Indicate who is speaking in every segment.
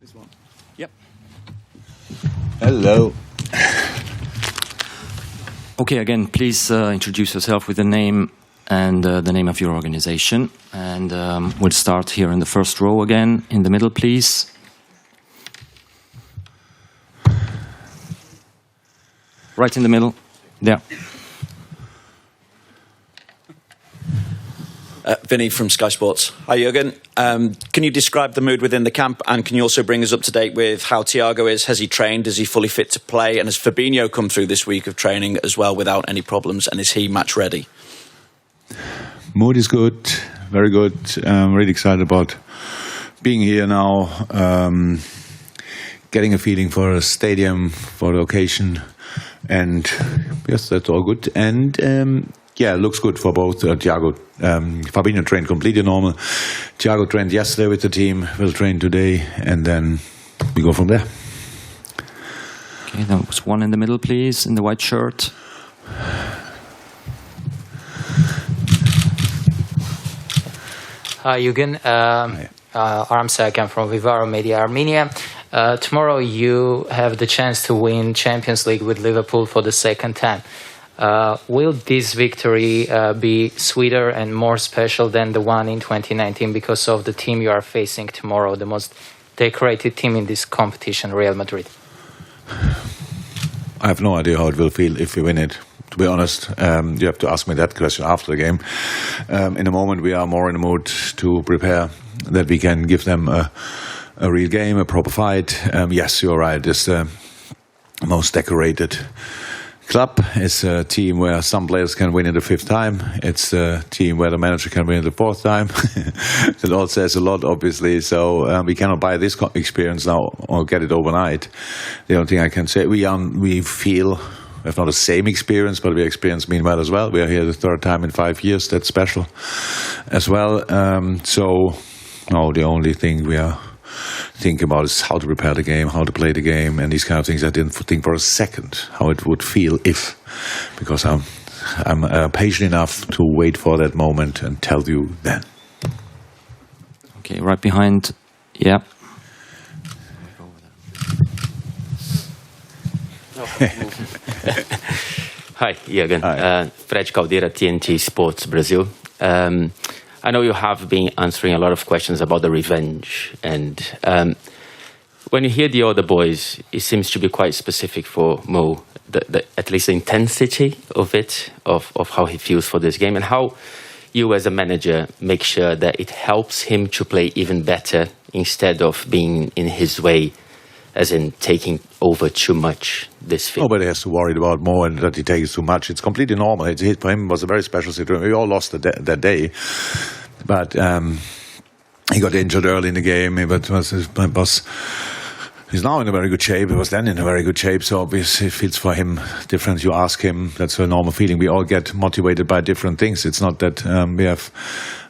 Speaker 1: This one. Yep.
Speaker 2: Hello.
Speaker 3: Okay, again, please introduce yourself with the name and the name of your organization. And we'll start here in the first row again, in the middle, please. Right in the middle. There.
Speaker 1: Vinny from Sky Sports. Hi, Jurgen. Can you describe the mood within the camp, and can you also bring us up to date with how Thiago is? Has he trained? Is he fully fit to play? And has Fabinho come through this week of training as well without any problems? And is he match ready?
Speaker 2: Mood is good, very good. I'm really excited about being here now, getting a feeling for a stadium, for the occasion. And yes, that's all good. And yeah, it looks good for both Thiago. Fabinho trained completely normal. Thiago trained yesterday with the team, will train today, and then we go from there.
Speaker 3: Okay, there was one in the middle, please, in the white shirt.
Speaker 4: Hi, Jurgen. Aramsak, I'm from Vivaro Media Armenia. Tomorrow you have the chance to win Champions League with Liverpool for the second time. Will this victory be sweeter and more special than the one in 2019 because of the team you are facing tomorrow, the most decorated team in this competition, Real Madrid?
Speaker 2: I have no idea how it will feel if we win it. To be honest, you have to ask me that question after the game. In the moment, we are more in the mood to prepare that we can give them a real game, a proper fight. Yes, you're right. It's the most decorated club. It's a team where some players can win it the fifth time. It's a team where the manager can win it the fourth time. That all says a lot, obviously. So we cannot buy this experience now or get it overnight. The only thing I can say, we feel we have not the same experience, but we experience meanwhile as well. We are here the third time in 5 years. That's special as well. So no, the only thing we are think about is how to prepare the game, how to play the game, and these kind of things. I didn't think for a second how it would feel because I'm patient enough to wait for that moment and tell you then.
Speaker 3: Okay, right behind. Yeah.
Speaker 5: Hi, Jurgen. Fred Caldeira, TNT Sports Brazil. I know you have been answering a lot of questions about the revenge, and when you hear the other boys, it seems to be quite specific for Mo, at least the intensity of it, of how he feels for this game, and how you as a manager make sure that it helps him to play even better instead of being in his way, as in taking over too much this field.
Speaker 2: Nobody has to worry about Mo and that he takes too much. It's completely normal. For him, it was a very special situation. We all lost that day. But he got injured early in the game. But he's now in a very good shape. He was then in a very good shape. So obviously it feels for him different. You ask him, that's a normal feeling. We all get motivated by different things. It's not that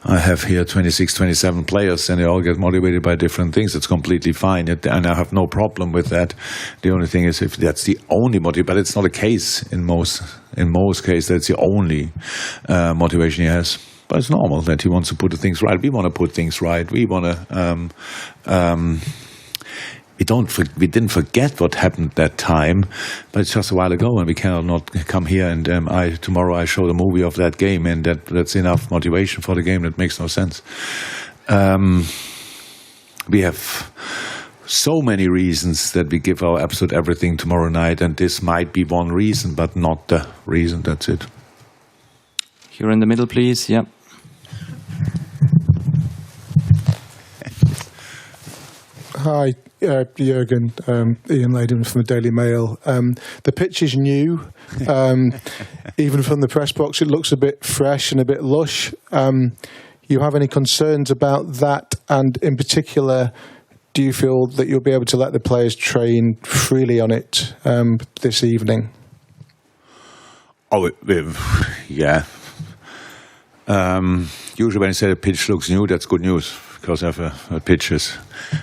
Speaker 2: I have here 26, 27 players and they all get motivated by different things. It's completely fine. And I have no problem with that. The only thing is if that's the only motivation, but it's not a case in most cases. That's the only motivation he has. But it's normal that he wants to put the things right. We want to put things right. We want to... We didn't forget what happened that time, but it's just a while ago, and we cannot not come here. And tomorrow I show the movie of that game, and that's enough motivation for the game. That makes no sense. We have so many reasons that we give our absolute everything tomorrow night, and this might be one reason, but not the reason. That's it.
Speaker 3: Here in the middle, please. Yeah.
Speaker 6: Hi, Jurgen. Ian Layden from the Daily Mail. The pitch is new. Even from the press box, it looks a bit fresh and a bit lush. You have any concerns about that? And in particular, do you feel that you'll be able to let the players train freely on it this evening?
Speaker 2: Oh, yeah. Usually when you say the pitch looks new, that's good news. Because of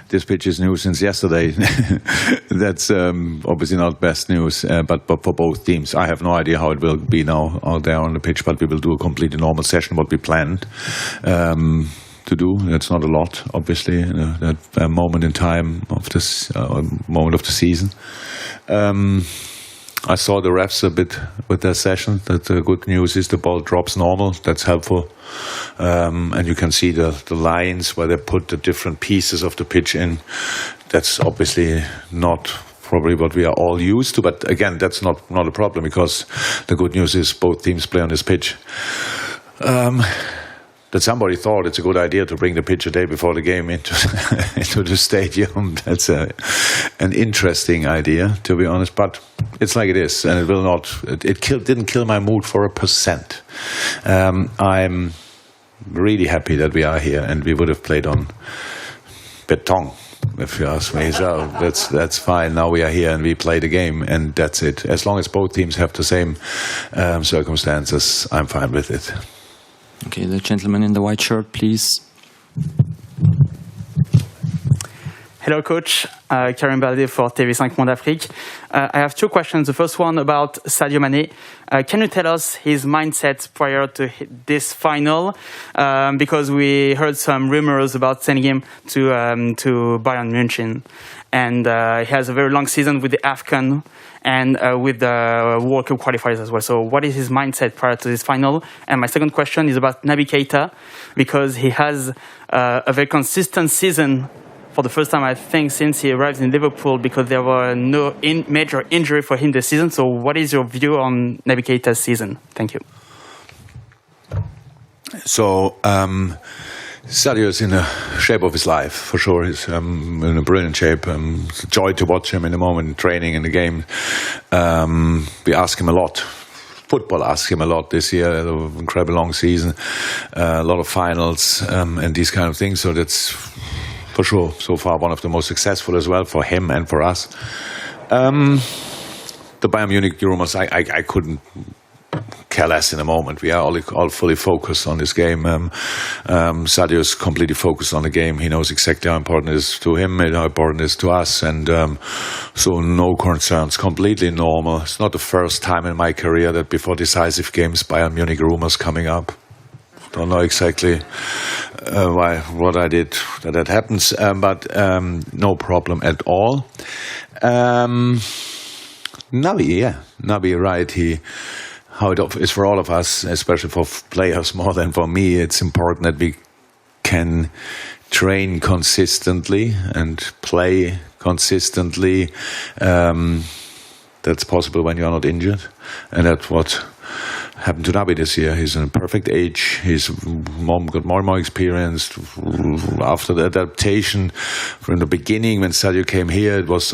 Speaker 2: this pitch is new since yesterday. That's obviously not best news, but for both teams. I have no idea how it will be now out there on the pitch, but we will do a completely normal session, what we planned. to do. That's not a lot, obviously, that moment in time of this moment of the season. I saw the refs a bit with their session. That the good news is the ball drops normal. That's helpful. And you can see the lines where they put the different pieces of the pitch in. That's obviously not probably what we are all used to. But again, that's not a problem, because the good news is both teams play on this pitch. That somebody thought it's a good idea to bring the pitch a day before the game into the stadium. That's an interesting idea, to be honest. But it's like it is, and it will not. Didn't kill my mood for 1%. I'm really happy that we are here, and we would have played on beton, if you ask me. So that's fine. Now we are here and we play the game, and that's it. As long as both teams have the same circumstances, I'm fine with it.
Speaker 3: Okay, the gentleman in the white shirt, please.
Speaker 7: Hello, Coach. Karim Balde for TV5 Monde Afrique. I have two questions. The first one about Sadio Mane. Can you tell us his mindset prior to this final? Because we heard some rumors about sending him to Bayern München. And he has a very long season with the AFCON and with the World Cup qualifiers as well. So what is his mindset prior to this final? And my second question is about Naby Keita, because he has a very consistent season for the first time, I think, since he arrived in Liverpool, because there were no major injury for him this season. So what is your view on Naby Keita's season? Thank you.
Speaker 2: So, Sadio is in the shape of his life, for sure. He's in a brilliant shape. It's a joy to watch him in the moment, in training, in the game. We ask him a lot. Football asked him a lot this year. An incredible long season, a lot of finals, and these kind of things. So that's, for sure, so far one of the most successful as well for him and for us. The Bayern Munich rumors, I couldn't care less in a moment. We are all fully focused on this game. Sadio is completely focused on the game. He knows exactly how important it is to him and how important it is to us. And so no concerns, completely normal. It's not the first time in my career that before decisive games, Bayern Munich rumors coming up. Don't know exactly what I did that happens, but no problem at all. Naby, right? How it is for all of us, especially for players more than for me, it's important that we can train consistently and play consistently. That's possible when you are not injured, and that's what happened to Naby this year. He's in a perfect age. He's got more and more experience. After the adaptation from the beginning, when Sadio came here, that's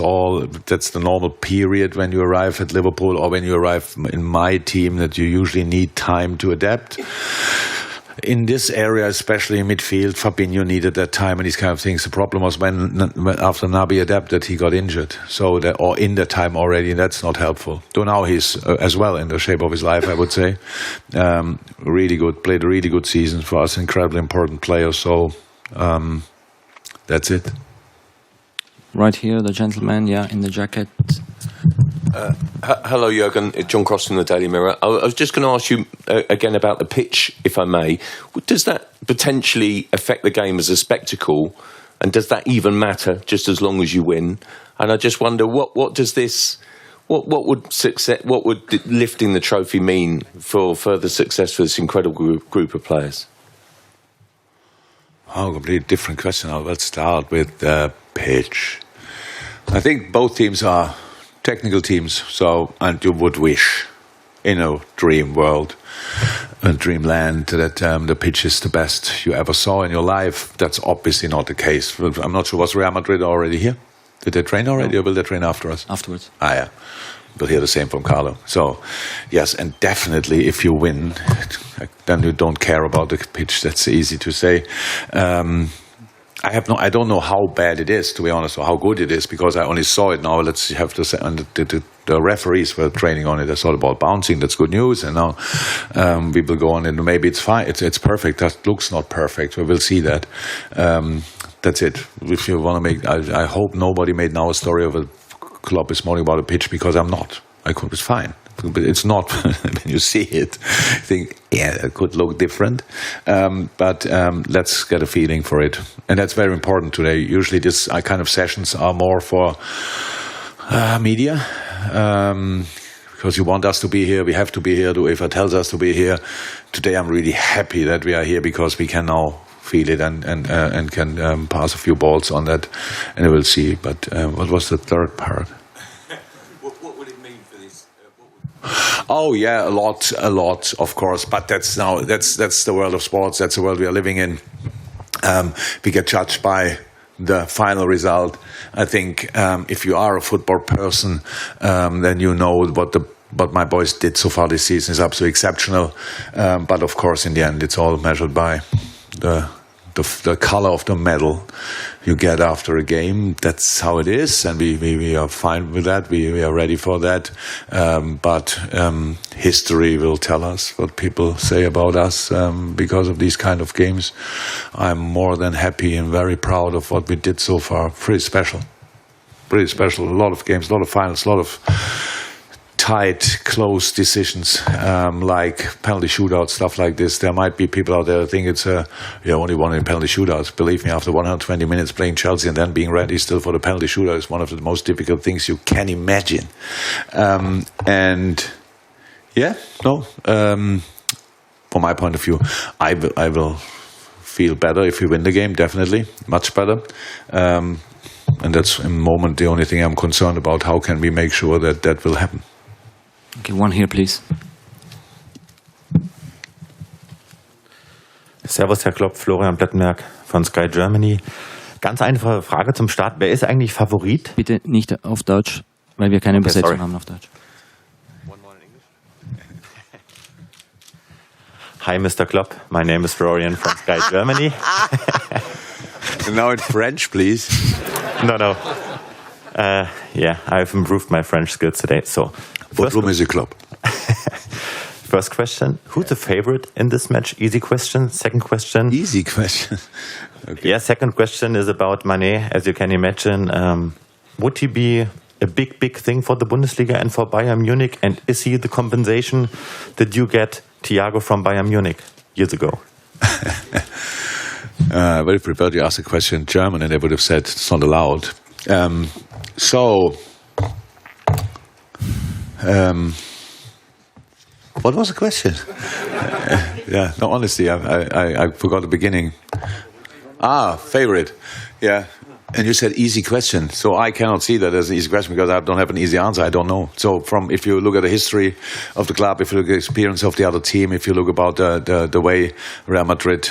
Speaker 2: the normal period when you arrive at Liverpool, or when you arrive in my team, that you usually need time to adapt. In this area, especially in midfield, Fabinho needed that time and these kind of things. The problem was when after Naby adapted, he got injured. Or in that time already, and that's not helpful. Though now he's as well in the shape of his life, I would say. Really good, played a really good season for us. Incredibly important player. So that's it.
Speaker 3: Right here, the gentleman, in the jacket.
Speaker 8: Hello, Jurgen. John Cross from the Daily Mirror. I was just going to ask you again about the pitch, if I may. Does that potentially affect the game as a spectacle? And does that even matter, just as long as you win? And I just wonder, what would lifting the trophy mean for further success for this incredible group of players?
Speaker 2: Oh, completely different question. Let's start with the pitch. I think both teams are technical teams, and you would wish, in a dream world, a dreamland, that the pitch is the best you ever saw in your life. That's obviously not the case. I'm not sure, was Real Madrid already here? Did they train already, or will they train after us?
Speaker 3: Afterwards.
Speaker 2: Yeah. We'll hear the same from Carlo. So, yes, and definitely if you win, then you don't care about the pitch. That's easy to say. I don't know how bad it is, to be honest, or how good it is, because I only saw it now. Let's have to say, and the referees were training on it. I saw the ball bouncing. That's good news. And now we will go on, and maybe it's fine. It's perfect. That looks not perfect. We will see that. That's it. If you want to make, I hope nobody made now a story of a Klopp is moaning about a pitch, because I'm not. It's fine. but it's not. When you see it, you think, yeah, it could look different. But let's get a feeling for it, and that's very important today. Usually, this kind of sessions are more for media. Because you want us to be here, we have to be here. The UEFA tells us to be here. Today, I'm really happy that we are here because we can now feel it and can pass a few balls on that, and we'll see. But what was the third part?
Speaker 8: What would it mean for this?
Speaker 2: Oh yeah, a lot, of course. But that's the world of sports. That's the world we are living in. We get judged by the final result. I think if you are a football person, then you know what my boys did so far this season is absolutely exceptional. But of course, in the end, it's all measured by the color of the medal you get after a game. That's how it is, and we are fine with that. We are ready for that. But history will tell us what people say about us because of these kind of games. I'm more than happy and very proud of what we did so far. Pretty special. A lot of games, a lot of finals, a lot of tight, close decisions, like penalty shootouts, stuff like this. There might be people out there who think it's only one in penalty shootouts. Believe me, after 120 minutes playing Chelsea and then being ready still for the penalty shootout is one of the most difficult things you can imagine. For my point of view, I will feel better if we win the game, definitely, much better. And that's, in the moment, the only thing I'm concerned about. How can we make sure that will happen?
Speaker 3: Okay, one here, please.
Speaker 9: Servus, Herr Klopp, Florian Plettenberg von Sky Germany. Ganz einfache Frage zum Start. Wer ist eigentlich Favorit?
Speaker 3: Bitte nicht auf Deutsch, weil wir keine Übersetzung haben auf Deutsch.
Speaker 9: One more in English. Hi, Mr. Klopp. My name is Florian from Sky Germany.
Speaker 2: Now in French, please.
Speaker 9: No. Yeah, I've improved my French skills today. So,
Speaker 2: what room is your club?
Speaker 9: First question: who's the favorite in this match? Easy question. Second question.
Speaker 2: Easy question. Okay.
Speaker 9: Yeah. Second question is about Mané. As you can imagine, would he be a big thing for the Bundesliga and for Bayern Munich? And is he the compensation that you get Thiago from Bayern Munich years ago?
Speaker 2: Very prepared. You asked a question in German, and they would have said it's not allowed. What was the question? Honestly, I forgot the beginning. Favorite. Yeah. And you said easy question. So I cannot see that as an easy question because I don't have an easy answer. I don't know. So if you look at the history of the club, if you look at the experience of the other team, if you look about the way Real Madrid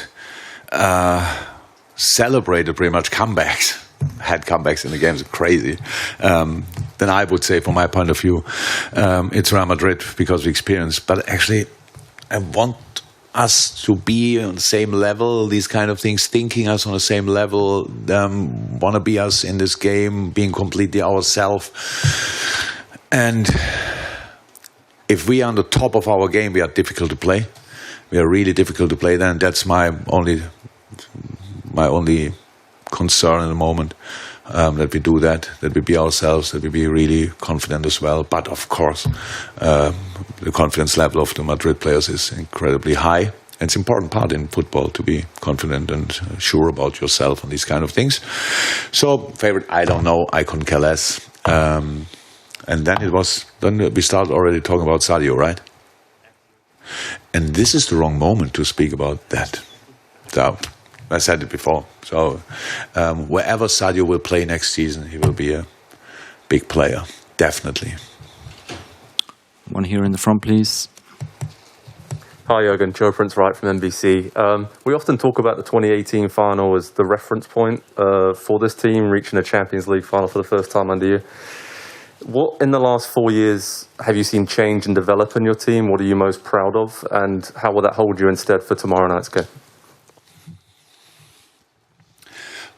Speaker 2: celebrated pretty much comebacks, had comebacks in the games, crazy, then I would say, from my point of view, it's Real Madrid because of experience. But actually, I want us to be on the same level, these kind of things, thinking us on the same level, want to be us in this game, being completely ourselves. And if we are on the top of our game, we are difficult to play. We are really difficult to play then. That's my only concern in the moment, that we do that we be ourselves, that we be really confident as well. But of course, the confidence level of the Madrid players is incredibly high. And it's an important part in football to be confident and sure about yourself and these kind of things. So, favorite, I don't know. I couldn't care less. And then we started already talking about Sadio, right? And this is the wrong moment to speak about that. So, I said it before. So, wherever Sadio will play next season, he will be a big player, definitely.
Speaker 3: One here in the front, please.
Speaker 10: Hi, Jurgen. Joe Prince Wright from NBC. We often talk about the 2018 final as the reference point for this team, reaching a Champions League final for the first time under you. What, in the last 4 years, have you seen change and develop in your team? What are you most proud of? And how will that hold you instead for tomorrow night's game?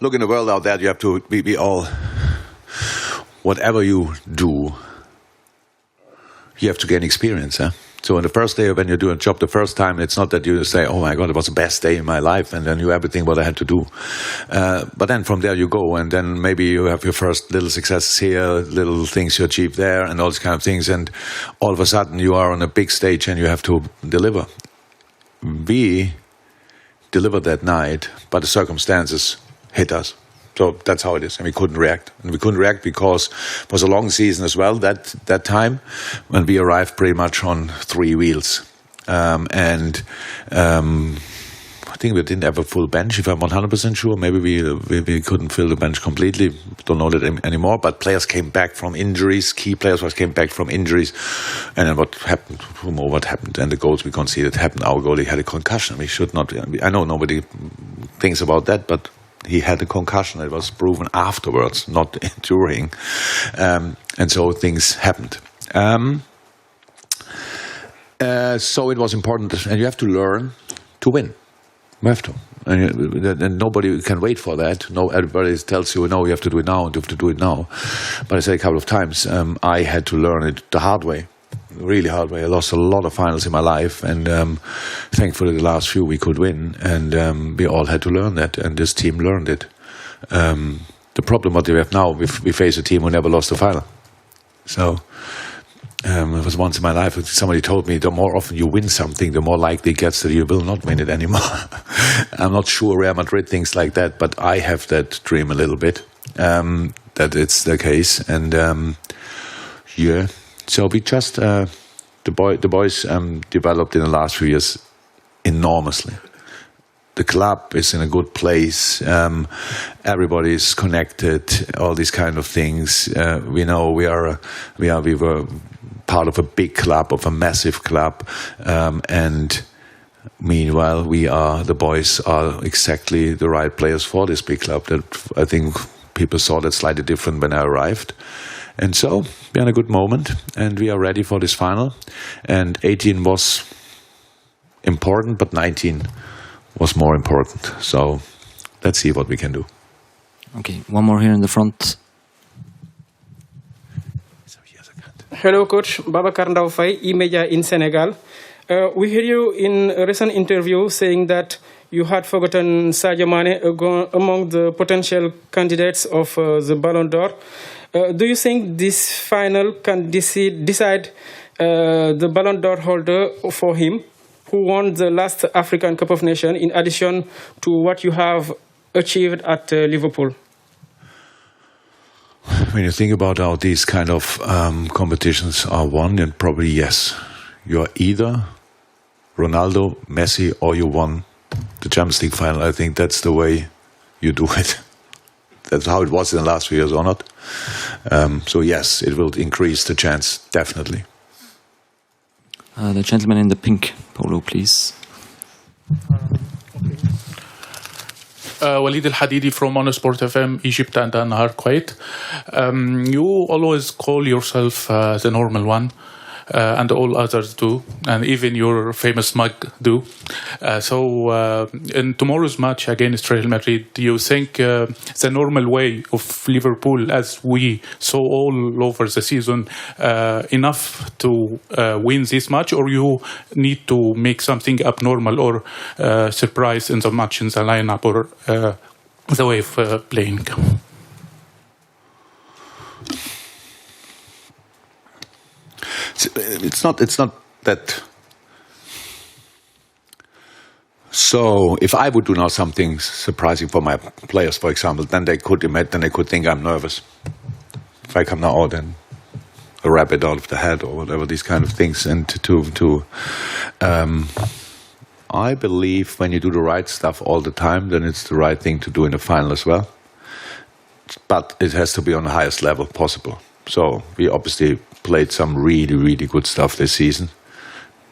Speaker 2: Look, in the world out there, you have to be all, whatever you do, you have to gain experience. So on the first day when you do a job the first time, it's not that you say, oh my God, it was the best day in my life, and then you everything what I had to do. But then from there you go, and then maybe you have your first little successes here, little things you achieve there, and all these kind of things, and all of a sudden you are on a big stage and you have to deliver. We delivered that night, but the circumstances hit us. So that's how it is, and we couldn't react. And we couldn't react because it was a long season as well, that time, when we arrived pretty much on 3 wheels. I think we didn't have a full bench, if I'm 100% sure. Maybe we couldn't fill the bench completely. Don't know that anymore. But players came back from injuries. Key players came back from injuries. And then what happened? Who knows what happened? And the goals we conceded happened. Our goalie had a concussion. We should not. I know nobody thinks about that, but he had a concussion. It was proven afterwards, not during. And so things happened. So it was important, and you have to learn to win. You have to. And nobody can wait for that. No, everybody tells you, no, you have to do it now, and you have to do it now. But I said a couple of times, I had to learn it the hard way. Really hard way. I lost a lot of finals in my life, and thankfully the last few we could win, and we all had to learn that, and this team learned it. The problem what we have now, we face a team who never lost a final. So it was once in my life, somebody told me the more often you win something, the more likely it gets that you will not win it anymore. I'm not sure Real Madrid thinks like that, but I have that dream a little bit, that it's the case, and yeah. So we just the boys developed in the last few years enormously. The club is in a good place. Everybody is connected. All these kind of things. We know we were part of a big club, of a massive club, and meanwhile the boys are exactly the right players for this big club. That I think people saw that slightly different when I arrived. And so we're in a good moment, and we are ready for this final. And 18 was important, but 19 was more important. So let's see what we can do.
Speaker 3: Okay, one more here in the front.
Speaker 11: Hello, Coach. Babacar Ndaw-Faye, E-Media in Senegal. We hear you in a recent interview saying that you had forgotten Sadio Mane among the potential candidates of the Ballon d'Or. Do you think this final can decide the Ballon d'Or holder for him, who won the last African Cup of Nations, in addition to what you have achieved at Liverpool?
Speaker 2: When you think about how these kind of competitions are won, then probably yes. You are either Ronaldo, Messi, or you won the Champions League final. I think that's the way you do it. That's how it was in the last few years, or not? So yes, it will increase the chance, definitely.
Speaker 3: The gentleman in the pink polo, please.
Speaker 12: Walid Al-Hadidi from Monosport FM, Egypt and Nahar, Kuwait. You always call yourself the normal one, and all others do, and even your famous mug do. So in tomorrow's match against Real Madrid, do you think the normal way of Liverpool, as we saw all over the season, enough to win this match, or you need to make something abnormal or surprise in the match, in the lineup, or the way of playing?
Speaker 2: It's not that. So if I would do now something surprising for my players, for example, then they could think I'm nervous. If I come now out and a rabbit out of the head or whatever, these kind of things, and I believe when you do the right stuff all the time, then it's the right thing to do in the final as well. But it has to be on the highest level possible. So we obviously played some really, really good stuff this season.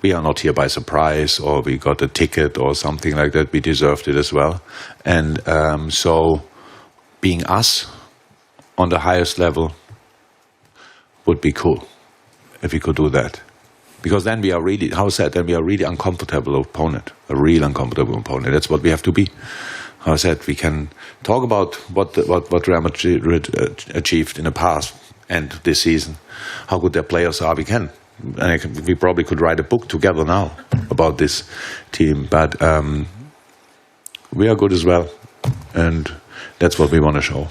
Speaker 2: We are not here by surprise, or we got a ticket or something like that. We deserved it as well. And so being us on the highest level would be cool if we could do that. Because then we are really, then we are really uncomfortable opponent, a real uncomfortable opponent. That's what we have to be. How I said, we can talk about what Real Madrid achieved in the past and this season, how good their players are. We can. we probably could write a book together now about this team. But we are good as well, and that's what we want to show.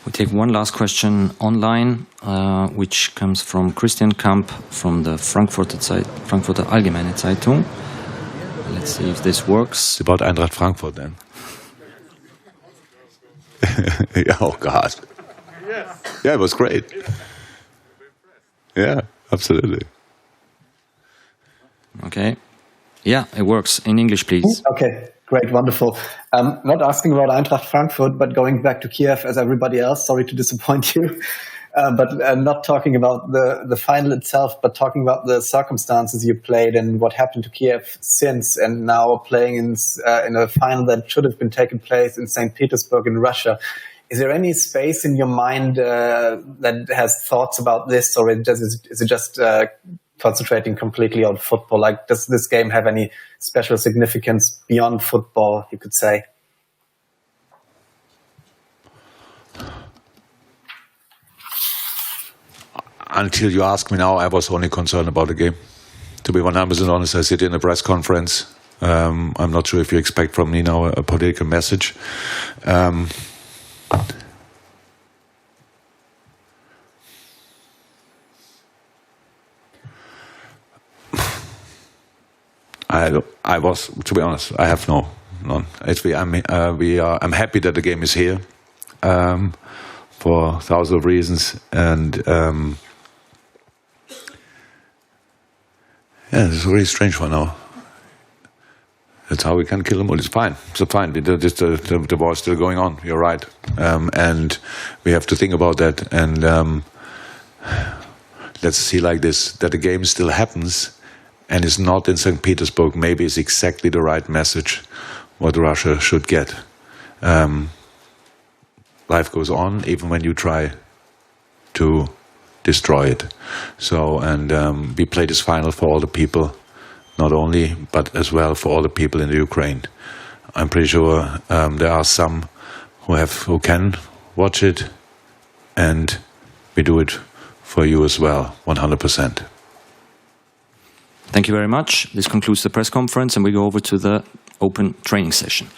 Speaker 3: We take one last question online, which comes from Christian Kamp from the Frankfurter Allgemeine Zeitung. Let's see if this works.
Speaker 2: It's about Eintracht Frankfurt then. Oh God. Yeah, it was great. Yeah, absolutely.
Speaker 3: Okay. Yeah, it works. In English, please.
Speaker 13: Okay, great, wonderful. Not asking about Eintracht Frankfurt, but going back to Kiev as everybody else. Sorry to disappoint you. But not talking about the final itself, but talking about the circumstances you played and what happened to Kiev since, and now playing in a final that should have been taking place in St. Petersburg in Russia. Is there any space in your mind that has thoughts about this, or is it just concentrating completely on football? Like, does this game have any special significance beyond football, you could say?
Speaker 2: Until you ask me now, I was only concerned about the game. To be 100% honest, I sit in a press conference. I'm not sure if you expect from me now a political message. I was, to be honest, I have none. I'm happy that the game is here for thousands of reasons, and yeah, it's a really strange one now. That's how we can kill them all. It's fine. It's fine. The war is still going on. You're right, and we have to think about that. And let's see like this: that the game still happens, and is not in St. Petersburg. Maybe is exactly the right message what Russia should get. Life goes on, even when you try to destroy it. So, and we play this final for all the people, not only, but as well for all the people in the Ukraine. I'm pretty sure there are some who can watch it, and we do it for you as well, 100%.
Speaker 3: Thank you very much. This concludes the press conference, and we go over to the open training session.